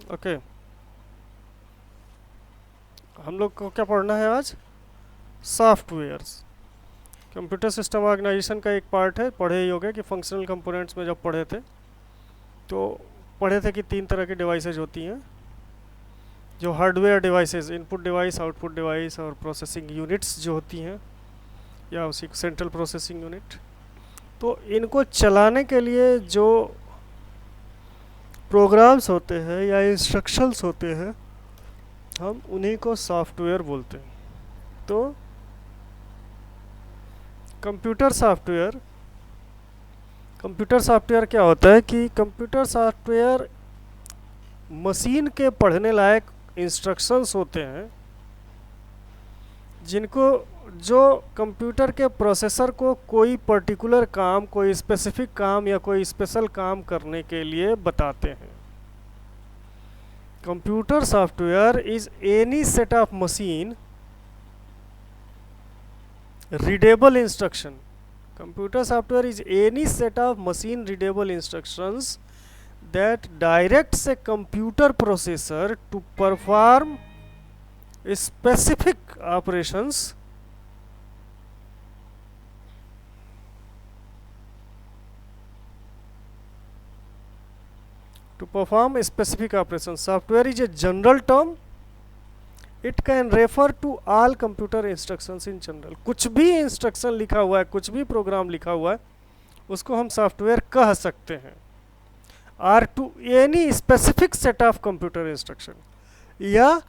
Okay, हम लोग को क्या पढ़ना है आज? सॉफ्टवेयर्स। कंप्यूटर सिस्टम ऑर्गेनाइजेशन का एक पार्ट है, पढ़े ही होगे कि फंक्शनल कंपोनेंट्स में जब पढ़े थे तो पढ़े थे कि तीन तरह की डिवाइसेज होती हैं। जो hardware devices, input device, output device, और प्रोसेसिंग यूनिट्स जो होती हैं, या उसी सेंट्रल प्रोसेसिंग यूनिट। तो इनको चलाने के लिए जो प्रोग्राम्स होते हैं या इंस्ट्रक्शंस होते हैं, हम उन्हीं को सॉफ्टवेयर बोलते हैं। तो कंप्यूटर सॉफ्टवेयर कंप्यूटर सॉफ्टवेयर क्या होता है कि कंप्यूटर सॉफ्टवेयर मशीन के पढ़ने लायक इंस्ट्रक्शंस होते हैं, जिनको जो कंप्यूटर के प्रोसेसर को कोई पर्टिकुलर काम, कोई स्पेसिफिक काम या कोई स्पेशल काम करने के लिए बताते हैं। Computer software is any set of machine readable instruction. Computer software is any set of machine readable instructions that directs a computer processor to perform specific operations Software is a general term. It can refer to all computer instructions in general. कुछ भी instruction लिखा हुआ है, कुछ भी programme लिखा हुआ है, उसको हम सॉफ्टवेयर कह सकते हैं। Or to any specific set of computer instruction, या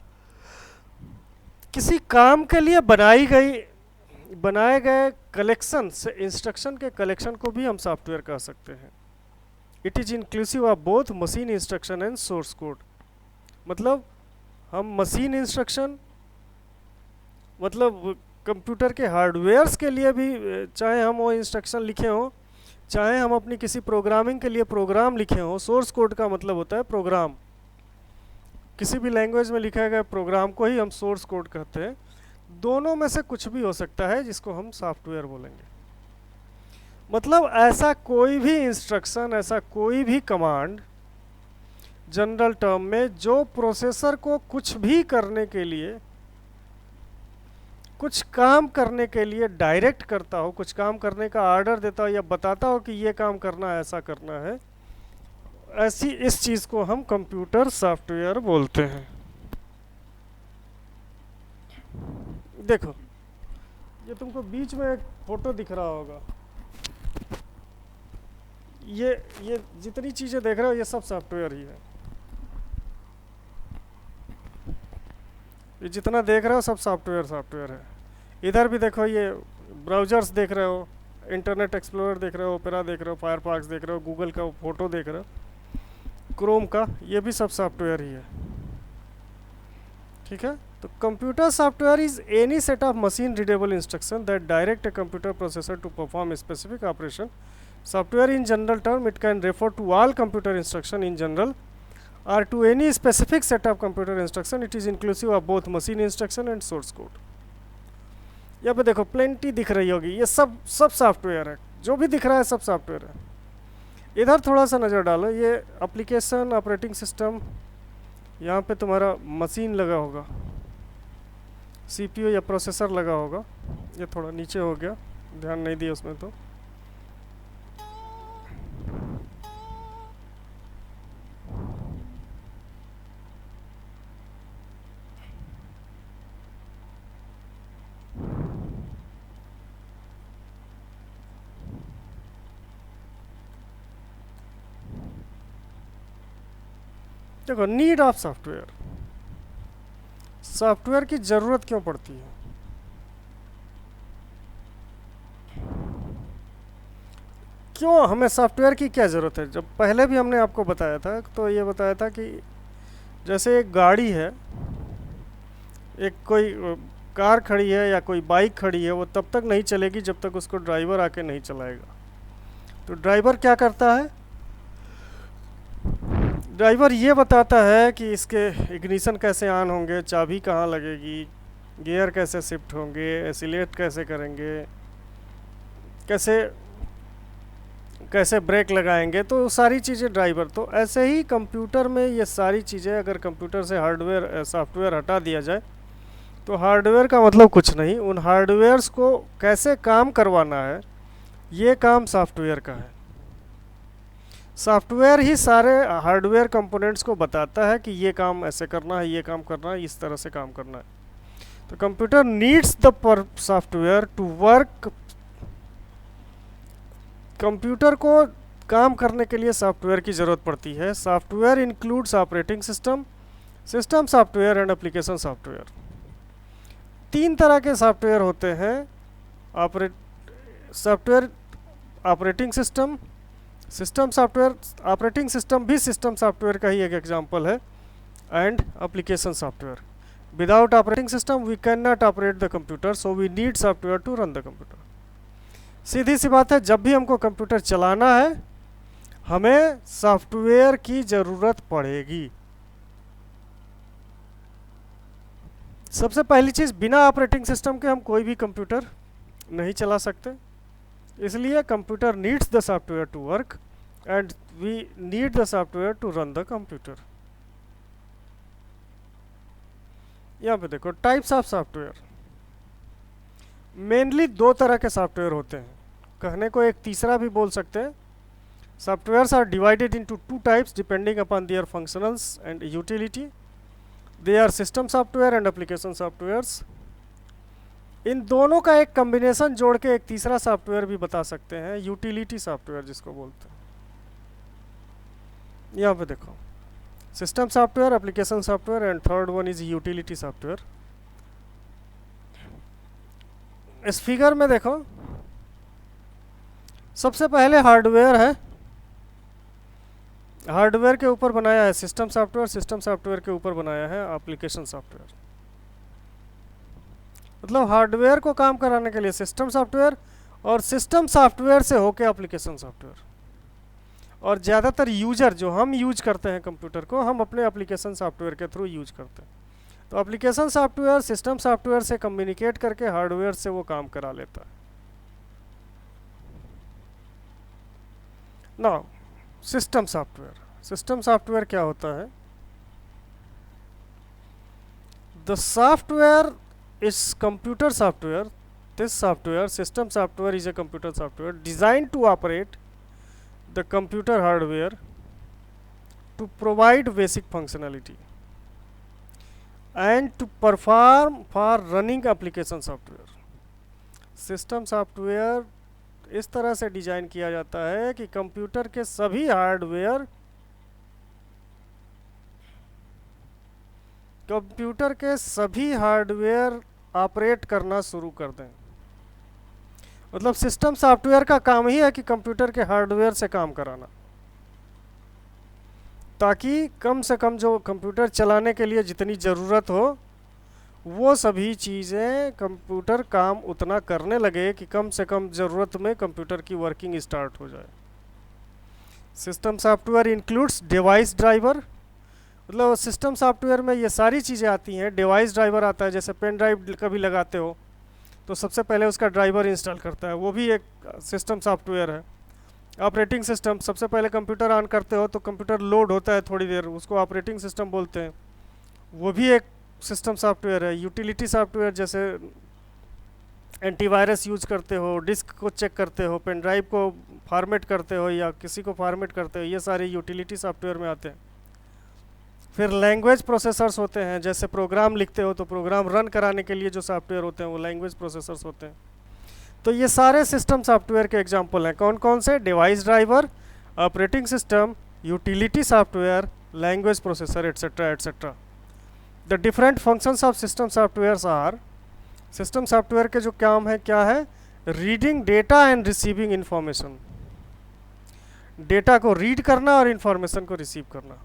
किसी काम के लिए बनाए गए कलेक्शन से, इंस्ट्रक्शन के कलेक्शन को भी हम सॉफ्टवेयर कह सकते हैं। It is inclusive of both machine instruction and source code. मतलब हम मशीन इंस्ट्रक्शन, मतलब कंप्यूटर के हार्डवेयर्स के लिए भी, चाहे हम वो इंस्ट्रक्शन लिखे हों, चाहे हम अपनी किसी प्रोग्रामिंग के लिए प्रोग्राम लिखे हों। सोर्स कोड का मतलब होता है प्रोग्राम। किसी भी लैंग्वेज में लिखा गया प्रोग्राम को ही हम सोर्स कोड कहते हैं। दोनों में से कुछ भी हो सकता है जिसको हम सॉफ्टवेयर बोलेंगे। मतलब ऐसा कोई भी इंस्ट्रक्शन, ऐसा कोई भी कमांड जनरल टर्म में जो प्रोसेसर को कुछ भी करने के लिए, कुछ काम करने के लिए डायरेक्ट करता हो, कुछ काम करने का ऑर्डर देता हो या बताता हो कि ये काम करना है, ऐसा करना है, ऐसी इस चीज़ को हम कंप्यूटर सॉफ्टवेयर बोलते हैं। देखो, ये तुमको बीच में एक फोटो दिख रहा होगा। ये जितनी चीज़ें देख रहे हो ये सब सॉफ्टवेयर ही है। ये जितना देख रहे हो सब सॉफ्टवेयर है। इधर भी देखो, ये ब्राउजर्स देख रहे हो, इंटरनेट एक्सप्लोरर देख रहे हो, ओपेरा देख रहे हो, फायरफॉक्स देख रहे हो, गूगल का फोटो देख रहे हो, क्रोम का, ये भी सब सॉफ्टवेयर ही है। ठीक है, तो computer software is any set of machine readable instruction that direct a computer processor to perform specific operation. Software in general term, it can refer to all computer instruction in general or to any specific set of computer instruction. It is inclusive of both machine instruction and source code. यहाँ पे देखो plenty दिख रही होगी, ये सब software है। जो भी दिख रहा है सब सॉफ्टवेयर है। इधर थोड़ा सा नज़र डालो, ये एप्लीकेशन, ऑपरेटिंग सिस्टम, यहाँ पे तुम्हारा मशीन लगा होगा, सीपीयू या प्रोसेसर लगा होगा। ये थोड़ा नीचे हो गया, ध्यान नहीं दिया उसमें। तो देखो, नीड ऑफ सॉफ्टवेयर, सॉफ्टवेयर की ज़रूरत क्यों पड़ती है? क्यों हमें सॉफ्टवेयर की क्या ज़रूरत है? जब पहले भी हमने आपको बताया था, तो ये बताया था कि जैसे एक गाड़ी है, एक कोई कार खड़ी है या कोई बाइक खड़ी है, वो तब तक नहीं चलेगी जब तक उसको ड्राइवर आके नहीं चलाएगा। तो ड्राइवर क्या करता है? ड्राइवर ये बताता है कि इसके इग्निशन कैसे ऑन होंगे, चाबी कहाँ लगेगी, गियर कैसे शिफ्ट होंगे, एक्सीलरेट कैसे करेंगे, कैसे कैसे ब्रेक लगाएंगे, तो सारी चीज़ें ड्राइवर। तो ऐसे ही कंप्यूटर में ये सारी चीज़ें, अगर कंप्यूटर से हार्डवेयर सॉफ्टवेयर हटा दिया जाए तो हार्डवेयर का मतलब कुछ नहीं, उन हार्डवेयर्स को कैसे काम करवाना है ये काम सॉफ्टवेयर का है। सॉफ्टवेयर ही सारे हार्डवेयर कंपोनेंट्स को बताता है कि ये काम ऐसे करना है, ये काम करना है, इस तरह से काम करना है। तो computer needs the software to work. Computer को काम करने के लिए सॉफ्टवेयर की ज़रूरत पड़ती है। Software includes operating system, system software and application software. 3 तरह के सॉफ्टवेयर होते हैं। Software operating system, system software, operating system भी सिस्टम सॉफ्टवेयर का ही एक एग्जांपल है, and application software. Without operating system we can not operate the computer, so we need software to run the computer. सीधी सी बात है, जब भी हमको कंप्यूटर चलाना है हमें सॉफ्टवेयर की ज़रूरत पड़ेगी। सबसे पहली चीज़, बिना ऑपरेटिंग सिस्टम के हम कोई भी कंप्यूटर नहीं चला सकते, इसलिए computer needs the software to work and we need the software to run the computer. यहाँ पे देखो टाइप्स ऑफ सॉफ्टवेयर। मेनली 2 तरह के सॉफ्टवेयर होते हैं, कहने को एक तीसरा भी बोल सकते हैं। Softwares are divided into 2 types depending upon their functionals and utility. They are system software and application softwares. इन दोनों का एक कॉम्बिनेशन जोड़ के एक तीसरा सॉफ्टवेयर भी बता सकते हैं, यूटिलिटी सॉफ्टवेयर जिसको बोलते हैं। यहाँ पे देखो system software, application software and third one is utility software. इस फिगर में देखो सबसे पहले हार्डवेयर है, हार्डवेयर के ऊपर बनाया है सिस्टम सॉफ्टवेयर, सिस्टम सॉफ्टवेयर के ऊपर बनाया है एप्लीकेशन सॉफ्टवेयर। मतलब हार्डवेयर को काम कराने के लिए सिस्टम सॉफ्टवेयर और सिस्टम सॉफ्टवेयर से होके एप्लीकेशन सॉफ्टवेयर। और ज़्यादातर यूजर जो हम यूज करते हैं कंप्यूटर को, हम अपने एप्लीकेशन सॉफ्टवेयर के थ्रू यूज करते हैं। तो एप्लीकेशन सॉफ्टवेयर सिस्टम सॉफ्टवेयर से कम्युनिकेट करके हार्डवेयर से वो काम करा लेता है। Now system software, system software क्या होता है? The software is computer software. This software, system software, is a computer software designed to operate the computer hardware to provide basic functionality and to perform for running application software. System software इस तरह से design किया जाता है कि computer के सभी hardware, computer के सभी हार्डवेयर ऑपरेट करना शुरू कर दें। मतलब सिस्टम सॉफ्टवेयर का काम ही है कि कंप्यूटर के हार्डवेयर से काम कराना, ताकि कम से कम जो कंप्यूटर चलाने के लिए जितनी ज़रूरत हो वो सभी चीज़ें कंप्यूटर काम उतना करने लगे कि कम से कम ज़रूरत में कंप्यूटर की वर्किंग स्टार्ट हो जाए। System software includes device driver. मतलब सिस्टम सॉफ्टवेयर में ये सारी चीज़ें आती हैं। डिवाइस ड्राइवर आता है, जैसे पेन ड्राइव कभी लगाते हो तो सबसे पहले उसका ड्राइवर इंस्टॉल करता है, वो भी एक सिस्टम सॉफ्टवेयर है। ऑपरेटिंग सिस्टम, सबसे पहले कंप्यूटर ऑन करते हो तो कंप्यूटर लोड होता है थोड़ी देर, उसको ऑपरेटिंग सिस्टम बोलते हैं, वो भी एक सिस्टम सॉफ्टवेयर है। यूटिलिटी सॉफ्टवेयर जैसे एंटीवायरस यूज करते हो, डिस्क को चेक करते हो, पेन ड्राइव को फॉर्मेट करते हो या किसी को फॉर्मेट करते हो, ये सारे यूटिलिटी सॉफ्टवेयर में आते हैं। फिर लैंग्वेज प्रोसेसर्स होते हैं, जैसे प्रोग्राम लिखते हो तो प्रोग्राम रन कराने के लिए जो सॉफ्टवेयर होते हैं वो लैंग्वेज प्रोसेसर्स होते हैं। तो ये सारे सिस्टम सॉफ्टवेयर के एग्जांपल हैं। कौन कौन से? Device driver, operating system, utility software, language processor, etcetera etcetera. The different functions of system softwares are, system software के जो काम है क्या है? Reading data and receiving information, data को रीड करना और इंफॉर्मेशन को रिसीव करना।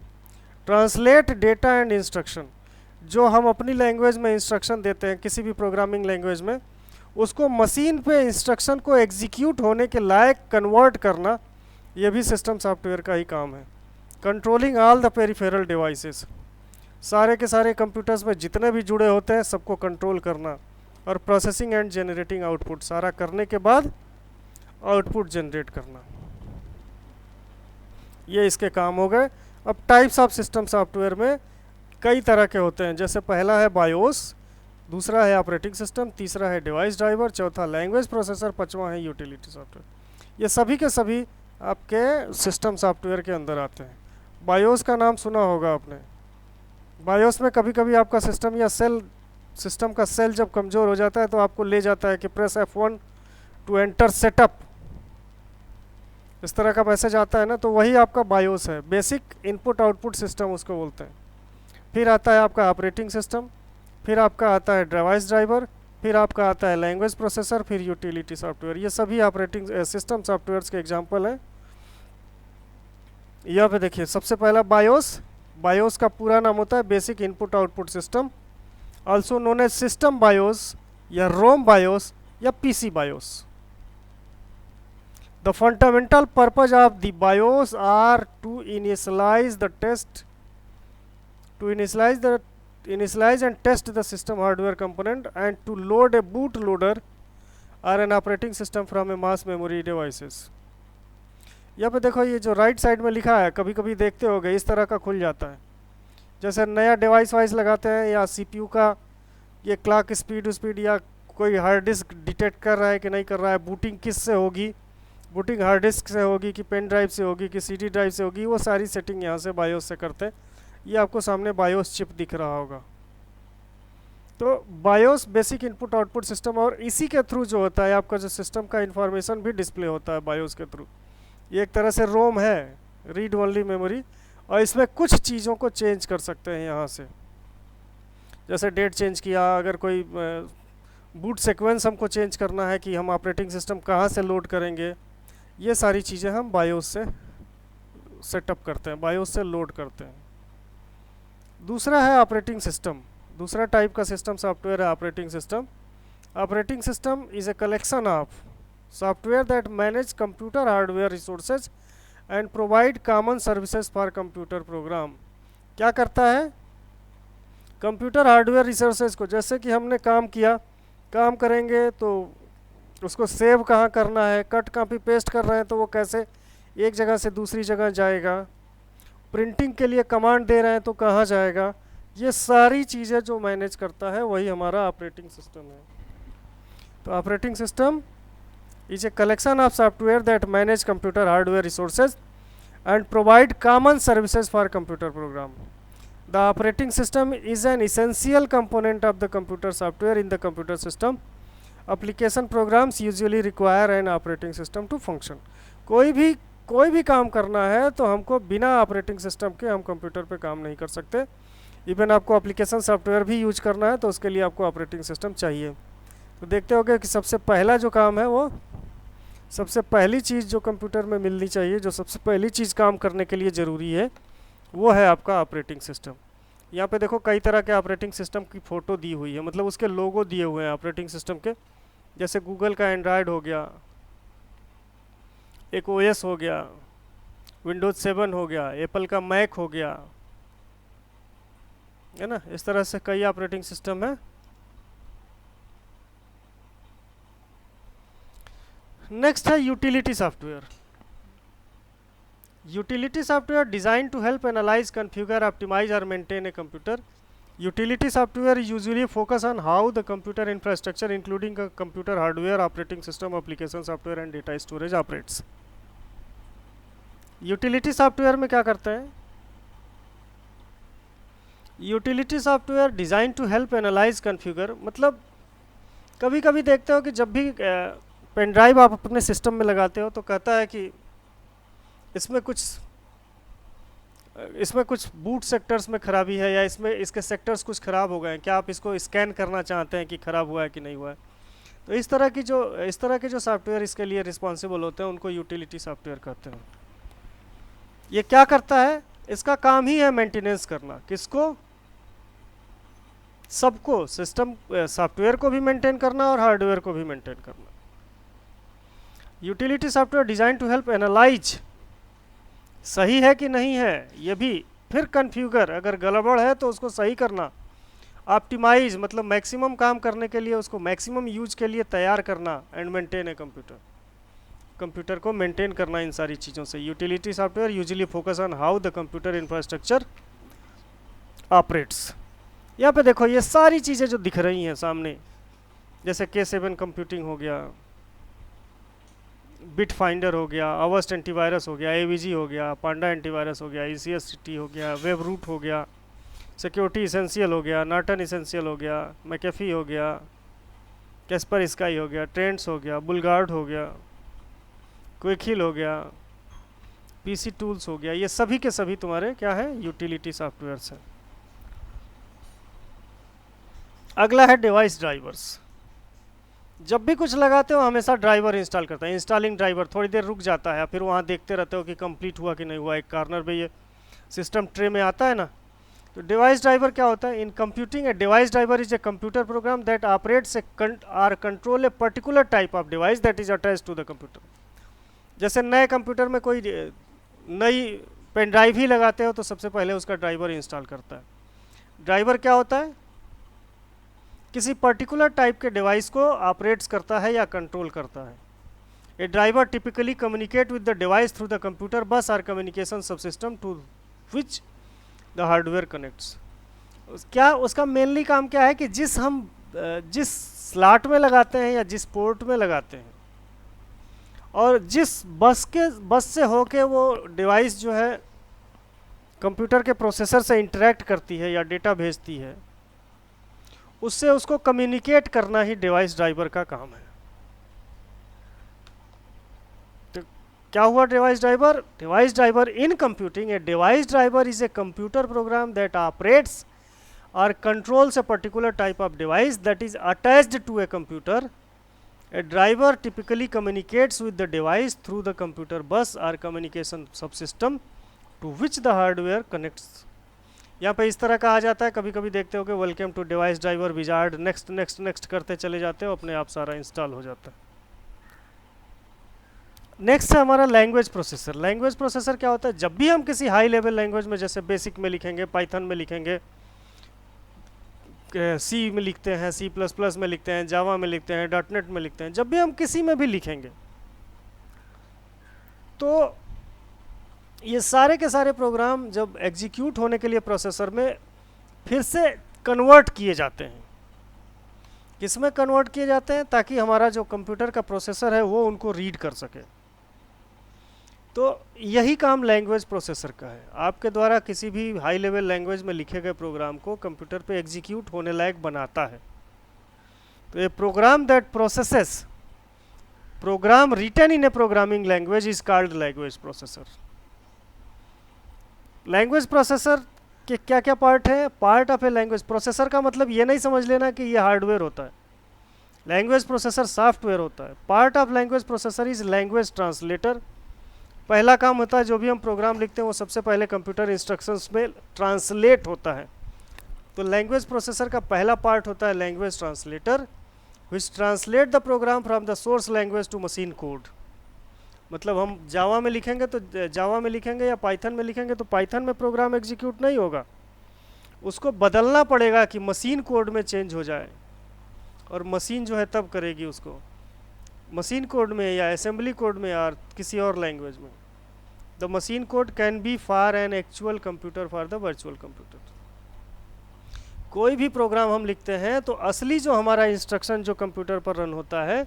ट्रांसलेट डेटा एंड इंस्ट्रक्शन, जो हम अपनी लैंग्वेज में इंस्ट्रक्शन देते हैं किसी भी प्रोग्रामिंग लैंग्वेज में, उसको मशीन पे इंस्ट्रक्शन को एग्जीक्यूट होने के लायक कन्वर्ट करना, ये भी सिस्टम सॉफ्टवेयर का ही काम है। Controlling all the peripheral devices, सारे के सारे कंप्यूटर्स में जितने भी जुड़े होते हैं सबको कंट्रोल करना। और प्रोसेसिंग एंड जनरेटिंग आउटपुट, सारा करने के बाद आउटपुट जनरेट करना। ये इसके काम हो गए। अब टाइप्स ऑफ सिस्टम सॉफ्टवेयर में कई तरह के होते हैं, जैसे पहला है बायोस, दूसरा है ऑपरेटिंग सिस्टम, तीसरा है डिवाइस ड्राइवर, चौथा लैंग्वेज प्रोसेसर, पांचवा है यूटिलिटी सॉफ्टवेयर। ये सभी के सभी आपके सिस्टम सॉफ्टवेयर के अंदर आते हैं। बायोस का नाम सुना होगा आपने। बायोस में कभी कभी आपका सिस्टम या सिस्टम का सेल जब कमज़ोर हो जाता है तो आपको ले जाता है कि press F1 to enter setup, इस तरह का मैसेज आता है ना, तो वही आपका बायोस है। बेसिक इनपुट आउटपुट सिस्टम उसको बोलते हैं। फिर आता है आपका ऑपरेटिंग सिस्टम, फिर आपका आता है डिवाइस ड्राइवर, फिर आपका आता है लैंग्वेज प्रोसेसर, फिर यूटिलिटी सॉफ्टवेयर। ये सभी ऑपरेटिंग सिस्टम सॉफ्टवेयर्स के एग्जांपल हैं। यहाँ पे देखिए, सबसे पहला बायोस। बायोस का पूरा नाम होता है basic input output system, also known as system BIOS या रोम बायोस या PC BIOS. The fundamental purpose of the BIOS are to initialize and test the system hardware component and to load a bootloader or an operating system from a mass memory devices। यहाँ पे देखो, ये जो right side में लिखा है, कभी कभी देखते होगे इस तरह का खुल जाता है। जैसे नया डिवाइस वाइस लगाते हैं या CPU का ये क्लॉक स्पीड या कोई हार्ड डिस्क डिटेक्ट कर रहा है कि नहीं कर रहा है, बूटिंग किस से होगी, बूटिंग हार्ड डिस्क से होगी कि पेन ड्राइव से होगी कि CD ड्राइव से होगी, वो सारी सेटिंग यहाँ से बायोस से करते हैं। ये आपको सामने बायोस चिप दिख रहा होगा। तो BIOS basic input output system, और इसी के थ्रू जो होता है आपका जो सिस्टम का इंफॉर्मेशन भी डिस्प्ले होता है बायोस के थ्रू। ये एक तरह से रोम है, रीड ओनली मेमोरी, और इसमें कुछ चीज़ों को चेंज कर सकते हैं यहाँ से। जैसे डेट चेंज किया, अगर कोई बूट सीक्वेंस हमको चेंज करना है कि हम ऑपरेटिंग सिस्टम कहाँ से लोड करेंगे, ये सारी चीज़ें हम बायोस से सेटअप करते हैं, बायोस से लोड करते हैं। दूसरा है ऑपरेटिंग सिस्टम। दूसरा टाइप का सिस्टम सॉफ्टवेयर है operating system. Operating system is a collection of software that manage computer hardware resources and provide common services for computer programme. क्या करता है? कंप्यूटर हार्डवेयर रिसोर्सेज को, जैसे कि हमने काम किया, काम करेंगे तो उसको सेव कहाँ करना है, कट कॉपी पेस्ट कर रहे हैं तो वो कैसे एक जगह से दूसरी जगह जाएगा, प्रिंटिंग के लिए कमांड दे रहे हैं तो कहाँ जाएगा, ये सारी चीज़ें जो मैनेज करता है वही हमारा ऑपरेटिंग सिस्टम है। तो operating system is a collection of software that manage computer hardware resources and provide common services for computer program. The operating system is an essential component of the computer software in the computer system. Application programs usually require an operating system to function. कोई भी काम करना है तो हमको बिना operating system के हम कंप्यूटर पे काम नहीं कर सकते। इवन आपको एप्लीकेशन सॉफ्टवेयर भी यूज करना है तो उसके लिए आपको ऑपरेटिंग सिस्टम चाहिए। तो देखते होगे कि सबसे पहला जो काम है, वो सबसे पहली चीज़ जो कंप्यूटर में मिलनी चाहिए, जो सबसे पहली चीज़ काम करने के लिए ज़रूरी है, वो है आपका ऑपरेटिंग सिस्टम। यहाँ पे देखो कई तरह के ऑपरेटिंग सिस्टम की फ़ोटो दी हुई है, मतलब उसके लोगो दिए हुए हैं ऑपरेटिंग सिस्टम के। जैसे गूगल का एंड्रॉयड हो गया, एक OS हो गया, विंडोज 7 हो गया, एप्पल का मैक हो गया, है ना। इस तरह से कई ऑपरेटिंग सिस्टम है। नेक्स्ट है utility software. Utility software design to help analyse, configure, optimise और maintain a computer. Utility software usually focus on how the computer infrastructure including a computer hardware, operating system, application software and data storage operates। Utility software में क्या करते हैं? Utility software designed to help analyze, configure, मतलब कभी कभी देखते हो कि जब भी पेन ड्राइव आप अपने सिस्टम में लगाते हो तो कहता है कि इसमें कुछ बूट सेक्टर्स में ख़राबी है, या इसके सेक्टर्स कुछ ख़राब हो गए हैं, क्या आप इसको स्कैन करना चाहते हैं कि ख़राब हुआ है कि नहीं हुआ है। तो इस तरह के जो सॉफ्टवेयर इसके लिए रिस्पॉन्सिबल होते हैं उनको यूटिलिटी सॉफ्टवेयर कहते हैं। ये क्या करता है? इसका काम ही है मेंटेनेंस करना। किसको? सबको, सिस्टम सॉफ्टवेयर को भी मेंटेन करना और हार्डवेयर को भी मेंटेन करना। Utility software design to help analyse, सही है कि नहीं है ये भी, फिर कन्फ्यूगर, अगर गड़बड़ है तो उसको सही करना, ऑप्टिमाइज मतलब मैक्सिमम काम करने के लिए उसको मैक्सिमम यूज के लिए तैयार करना, and maintain a computer. Computer को मेंटेन करना इन सारी चीज़ों से। Utility software usually focus on how the computer infrastructure operates. यहाँ पे देखो ये सारी चीज़ें जो दिख रही हैं सामने, जैसे K7 कंप्यूटिंग हो गया, बिट फाइंडर हो गया, अवर्स्ट एंटीवायरस हो गया, AVG हो गया, पांडा एंटीवायरस हो गया, ECSCT हो गया, वेब रूट हो गया, सिक्योरिटी इसेंशियल हो गया, नॉर्टन इसेंशियल हो गया, मैकेफी हो गया, कैस्पर स्काई हो गया, ट्रेंड्स हो गया, बुलगार्ड हो गया, क्विकहिल हो गया, PC टूल्स हो गया, ये सभी के सभी तुम्हारे क्या है, यूटिलिटी सॉफ्टवेयर्स हैं। अगला है डिवाइस ड्राइवर्स। जब भी कुछ लगाते हो हमेशा ड्राइवर इंस्टॉल करता है, इंस्टॉलिंग ड्राइवर, थोड़ी देर रुक जाता है, फिर वहाँ देखते रहते हो कि कंप्लीट हुआ कि नहीं हुआ, एक कॉर्नर पे ये सिस्टम ट्रे में आता है ना। तो डिवाइस ड्राइवर क्या होता है, in computing a device driver is a computer program that operates or control a particular type of device that is attach to the computer. जैसे नए कंप्यूटर में कोई नई पेन ड्राइव ही लगाते हो तो सबसे पहले उसका ड्राइवर इंस्टॉल करता है। ड्राइवर क्या होता है, किसी पर्टिकुलर टाइप के डिवाइस को ऑपरेट्स करता है या कंट्रोल करता है। A driver typically communicate with the device through the computer bus or communication subsystem to which the hardware connects. क्या उसका मेनली काम क्या है कि जिस स्लॉट में लगाते हैं या जिस पोर्ट में लगाते हैं और जिस बस से होके वो डिवाइस जो है कंप्यूटर के प्रोसेसर से इंटरेक्ट करती है या डेटा भेजती है, उससे उसको कम्युनिकेट करना ही डिवाइस ड्राइवर का काम है। तो क्या हुआ device driver? Device driver in computing, a device driver is a computer program that operates और controls a particular type of device that is attached to a computer. A driver typically communicates with the device through the computer bus और communication subsystem to which the hardware connects. यहाँ पे इस तरह का आ जाता है, कभी कभी देखते हो कि welcome to device driver wizard, next next next करते चले जाते हो, अपने आप सारा इंस्टॉल हो जाता है। नेक्स्ट है हमारा लैंग्वेज प्रोसेसर। लैंग्वेज प्रोसेसर क्या होता है, जब भी हम किसी हाई लेवल लैंग्वेज में, जैसे बेसिक में लिखेंगे, पाइथन में लिखेंगे, सी में लिखते हैं, C++ में लिखते हैं, जावा में लिखते हैं, .NET में लिखते हैं, जब भी हम किसी में भी लिखेंगे तो ये सारे के सारे प्रोग्राम जब एग्जीक्यूट होने के लिए प्रोसेसर में फिर से कन्वर्ट किए जाते हैं। किसमें कन्वर्ट किए जाते हैं? ताकि हमारा जो कंप्यूटर का प्रोसेसर है वो उनको रीड कर सके। तो यही काम लैंग्वेज प्रोसेसर का है, आपके द्वारा किसी भी हाई लेवल लैंग्वेज में लिखे गए प्रोग्राम को कंप्यूटर पे एग्जीक्यूट होने लायक बनाता है। तो ये program that processes program written in a programming language is called language processor. Language processor के क्या क्या पार्ट है? Part of a language processor का मतलब ये नहीं समझ लेना कि ये हार्डवेयर होता है, लैंग्वेज प्रोसेसर सॉफ्टवेयर होता है। Part of language processor is language translator. पहला काम होता है, जो भी हम प्रोग्राम लिखते हैं वो सबसे पहले कंप्यूटर इंस्ट्रक्शंस में ट्रांसलेट होता है। तो लैंग्वेज प्रोसेसर का पहला पार्ट होता है language translator, which translate the program from the source language to machine code. मतलब हम जावा में लिखेंगे तो जावा में लिखेंगे या पाइथन में लिखेंगे तो पाइथन में प्रोग्राम एग्जीक्यूट नहीं होगा, उसको बदलना पड़ेगा कि मशीन कोड में चेंज हो जाए, और मशीन जो है तब करेगी उसको मशीन कोड में या असेंबली कोड में या किसी और लैंग्वेज में। The machine code can be for an actual computer for the virtual computer. कोई भी प्रोग्राम हम लिखते हैं तो असली जो हमारा इंस्ट्रक्शन जो कंप्यूटर पर रन होता है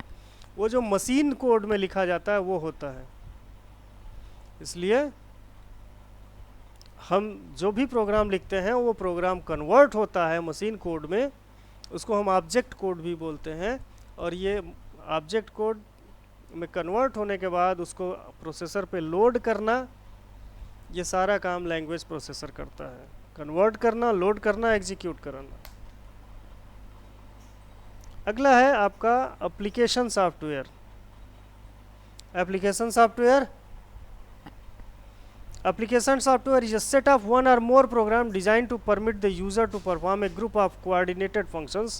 वो जो मशीन कोड में लिखा जाता है वो होता है। इसलिए हम जो भी प्रोग्राम लिखते हैं वो प्रोग्राम कन्वर्ट होता है मशीन कोड में, उसको हम ऑब्जेक्ट कोड भी बोलते हैं। और ये ऑब्जेक्ट कोड में कन्वर्ट होने के बाद उसको प्रोसेसर पे लोड करना, ये सारा काम लैंग्वेज प्रोसेसर करता है। कन्वर्ट करना, लोड करना, एग्जीक्यूट करना। अगला है आपका application software. Application software Application software is a set of one or more program designed to permit the user to perform a group of coordinated functions,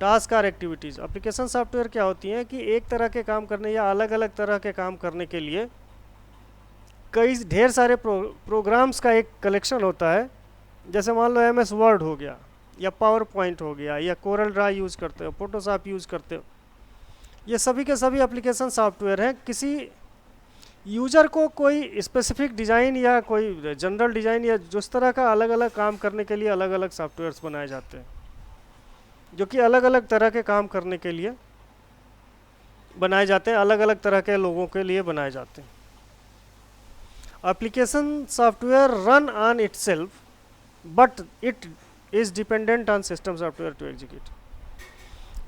task or activities। Application software क्या होती हैं कि एक तरह के काम करने या अलग अलग तरह के काम करने के लिए कई ढेर सारे प्रोग्राम्स का एक कलेक्शन होता है। जैसे मान लो MS वर्ड हो गया या पावर पॉइंट हो गया या कोरल ड्रा यूज़ करते हो, फोटोशॉप यूज़ करते हो, ये सभी के सभी एप्लीकेशन सॉफ्टवेयर हैं। किसी यूजर को कोई स्पेसिफिक डिज़ाइन या कोई जनरल डिज़ाइन या जिस तरह का अलग अलग काम करने के लिए अलग अलग सॉफ्टवेयर्स बनाए जाते हैं, जो कि अलग अलग तरह के काम करने के लिए बनाए जाते हैं, अलग अलग तरह के लोगों के लिए बनाए जाते हैं। Application software run on itself but it is dependent on system software to execute.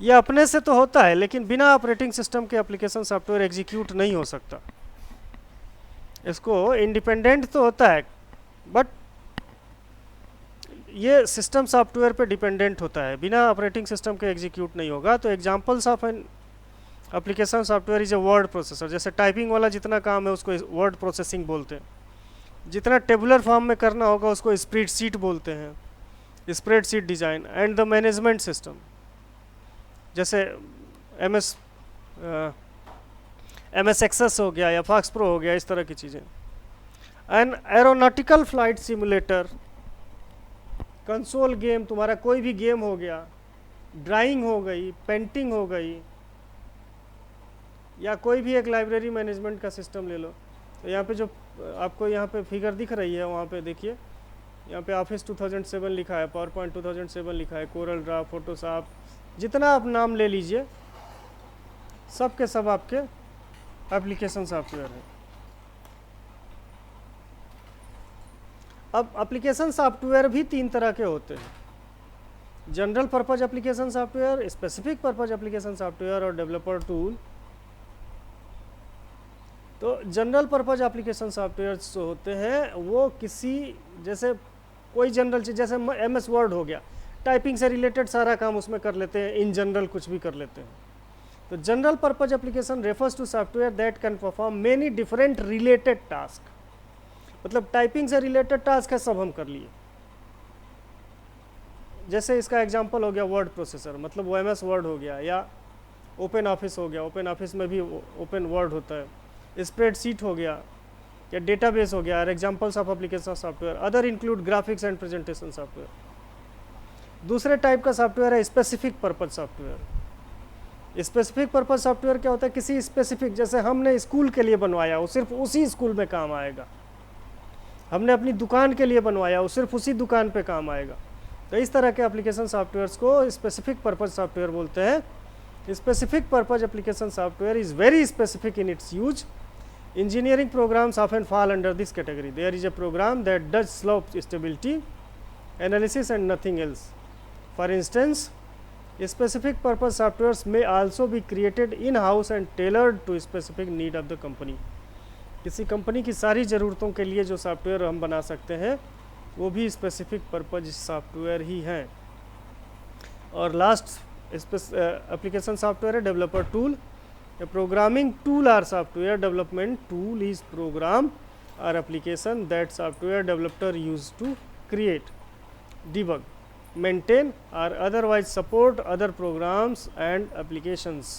ये अपने से तो होता है, लेकिन बिना ऑपरेटिंग सिस्टम के एप्लीकेशन सॉफ्टवेयर एग्जीक्यूट नहीं हो सकता। इसको इंडिपेंडेंट तो होता है, बट ये सिस्टम सॉफ्टवेयर पे डिपेंडेंट होता है, बिना ऑपरेटिंग सिस्टम के एग्जीक्यूट नहीं होगा। तो examples of an application software is a word processor. जैसे टाइपिंग वाला जितना काम है उसको वर्ड प्रोसेसिंग बोलते हैं। जितना टेबुलर फॉर्म में करना होगा उसको स्प्रेडशीट बोलते हैं, spreadsheet design. And the management system, जैसे MS एक्सेस हो गया या फॉक्स प्रो हो गया, इस तरह की चीज़ें। And aeronautical flight simulator, console game, तुम्हारा कोई भी गेम हो गया, ड्राइंग हो गई, पेंटिंग हो गई, या कोई भी एक लाइब्रेरी मैनेजमेंट का सिस्टम ले लो। तो यहाँ पे जो आपको यहाँ पे फिगर दिख रही है, वहाँ पे देखिए, यहाँ पे ऑफिस 2007 लिखा है, पावर पॉइंट 2007 लिखा है, कोरल ड्रा, फोटोशॉप, जितना आप नाम ले लीजिए, सब के सब आपके एप्लीकेशन सॉफ्टवेयर है। अब एप्लीकेशन सॉफ्टवेयर भी तीन तरह के होते हैं: general purpose application software, specific purpose application software और डेवलपर टूल। तो जनरल पर्पज एप्लीकेशन सॉफ्टवेयर जो होते हैं वो किसी, जैसे कोई जनरल चीज़, जैसे MS वर्ड हो गया, टाइपिंग से रिलेटेड सारा काम उसमें कर लेते हैं, इन जनरल कुछ भी कर लेते हैं। तो general purpose application refers to software that can perform many different related task. मतलब टाइपिंग से रिलेटेड टास्क है, सब हम कर लिए। जैसे इसका एग्जांपल हो गया वर्ड प्रोसेसर, मतलब वो MS वर्ड हो गया, या ओपन ऑफिस हो गया, ओपन ऑफिस में भी ओपन वर्ड होता है, स्प्रेडशीट हो गया, या डेटाबेस हो गया। Examples of application software other include graphics and presentation software. दूसरे टाइप का सॉफ्टवेयर है specific purpose software. Specific purpose software क्या होता है? किसी स्पेसिफिक, जैसे हमने स्कूल के लिए बनवाया, वो सिर्फ उसी स्कूल में काम आएगा। हमने अपनी दुकान के लिए बनवाया, वो सिर्फ उसी दुकान पे काम आएगा। तो इस तरह के एप्लीकेशन सॉफ्टवेयर्स को स्पेसिफिक पर्पज सॉफ्टवेयर बोलते हैं। Specific purpose application software is very specific in its use. Engineering programs often fall under this category. There is a program that does slope stability analysis and nothing else. For instance, specific purpose softwares may also be created in-house and tailored to specific need of the company. किसी company की सारी ज़रूरतों के लिए जो software हम बना सकते हैं वो भी स्पेसिफिक पर्पज सॉफ्टवेयर ही हैं। और लास्ट एप्लीकेशन सॉफ्टवेयर है developer tool. A programming tool or software development tool is program or application that software developer use to create, debug, maintain or otherwise support other programs and applications.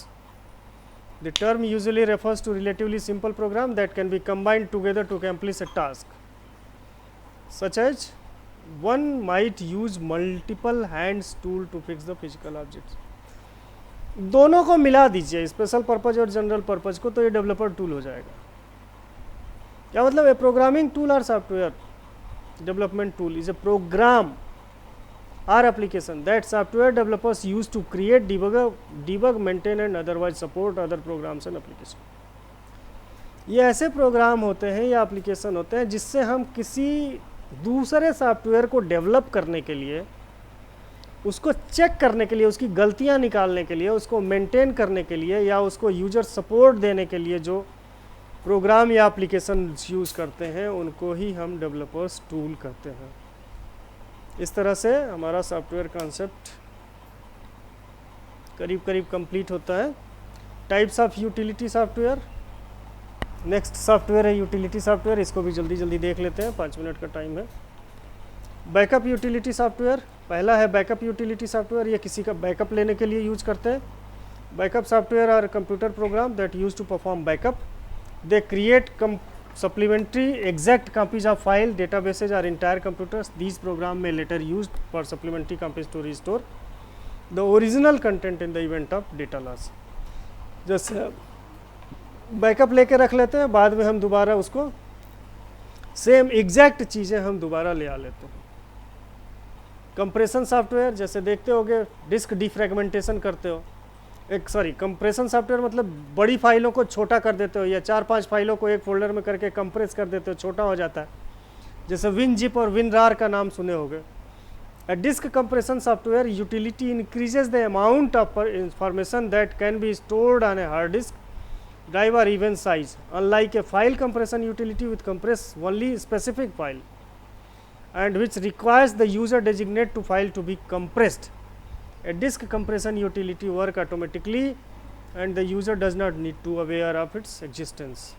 The term usually refers to relatively simple program that can be combined together to accomplish a task, such as one might use multiple hands tool to fix the physical objects. दोनों को मिला दीजिए, special purpose और general purpose को, तो ये developer tool हो जाएगा। क्या मतलब है? प्रोग्रामिंग टूल और software development tool is a program और application that software developers use to create, debug, maintain and otherwise support other programs and application. ये ऐसे प्रोग्राम होते हैं या एप्लीकेशन होते हैं जिससे हम किसी दूसरे सॉफ्टवेयर को डेवलप करने के लिए, उसको चेक करने के लिए, उसकी गलतियां निकालने के लिए, उसको मेंटेन करने के लिए, या उसको यूजर सपोर्ट देने के लिए जो प्रोग्राम या एप्लीकेशन यूज़ करते हैं उनको ही हम डेवलपर्स टूल कहते हैं। इस तरह से हमारा सॉफ्टवेयर कॉन्सेप्ट करीब करीब कंप्लीट होता है। Types of utility software, next software है यूटिलिटी सॉफ्टवेयर। इसको भी जल्दी जल्दी देख लेते हैं, 5 मिनट का टाइम है। बैकअप यूटिलिटी सॉफ्टवेयर, पहला है बैकअप यूटिलिटी सॉफ्टवेयर। ये किसी का बैकअप लेने के लिए यूज करते हैं। Backup software are computer program that use to perform backup. They create supplementary exact copies of file, databases or entire computers. These programs may later used for supplementary copies to restore the original content in the event of data loss. जैसे backup लेके रख लेते हैं, बाद में हम दोबारा उसको सेम एग्जैक्ट चीज़ें हम दोबारा ले आ लेते हैं। कंप्रेशन सॉफ्टवेयर जैसे देखते होगे, डिस्क डिफ्रेगमेंटेशन करते हो, कंप्रेशन सॉफ्टवेयर मतलब बड़ी फाइलों को छोटा कर देते हो, या 4-5 फाइलों को एक फोल्डर में करके कंप्रेस कर देते हो, छोटा हो जाता है, जैसे WinZip और WinRAR का नाम सुने होंगे। A disk compression software utility increases the amount of information that can be stored on a hard disk drive or even size, unlike a file compression utility which compress only specific file and which requires the user designate to file to be compressed. A disk compression utility work automatically and the user does not need to aware of its existence.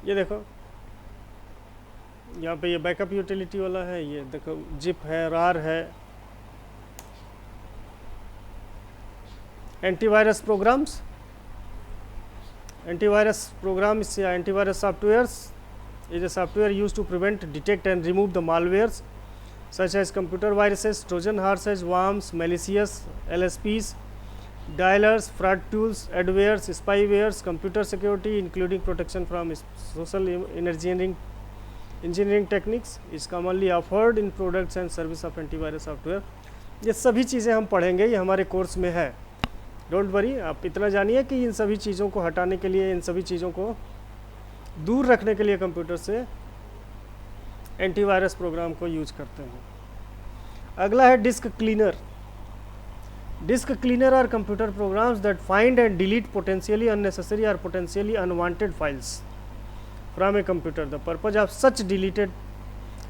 ये देखो यहाँ पे ये backup utility वाला है, ये देखो zip है, रार है, antivirus programs, antivirus programs, antivirus softwares is a software used to prevent, detect and remove the malwares such as computer viruses, Trojan horses, worms, malicious LSPs, dialers, fraud tools, adwares, spywares, computer security including protection from social engineering techniques is commonly offered in products and service of antivirus software. ये सभी चीज़ें हम पढ़ेंगे, ये हमारे course में है, don't worry. आप इतना जानिए कि इन सभी चीज़ों को हटाने के लिए, इन सभी चीज़ों को दूर रखने के लिए कंप्यूटर से एंटीवायरस प्रोग्राम को यूज करते हैं। अगला है disk cleaner. Disk cleaner are computer programs that find and delete potentially unnecessary और potentially unwanted files from a computer. The purpose of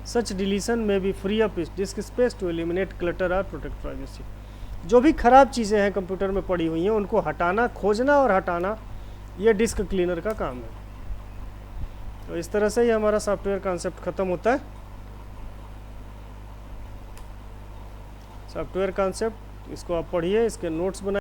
such deletion may be free up disk space to eliminate clutter or protect privacy. जो भी ख़राब चीज़ें हैं computer में पड़ी हुई हैं उनको हटाना, खोजना और हटाना, ये डिस्क क्लीनर का काम है। तो इस तरह से ये हमारा सॉफ्टवेयर कॉन्सेप्ट ख़त्म होता है। सॉफ्टवेयर कॉन्सेप्ट इसको आप पढ़िए, इसके नोट्स बनाइए।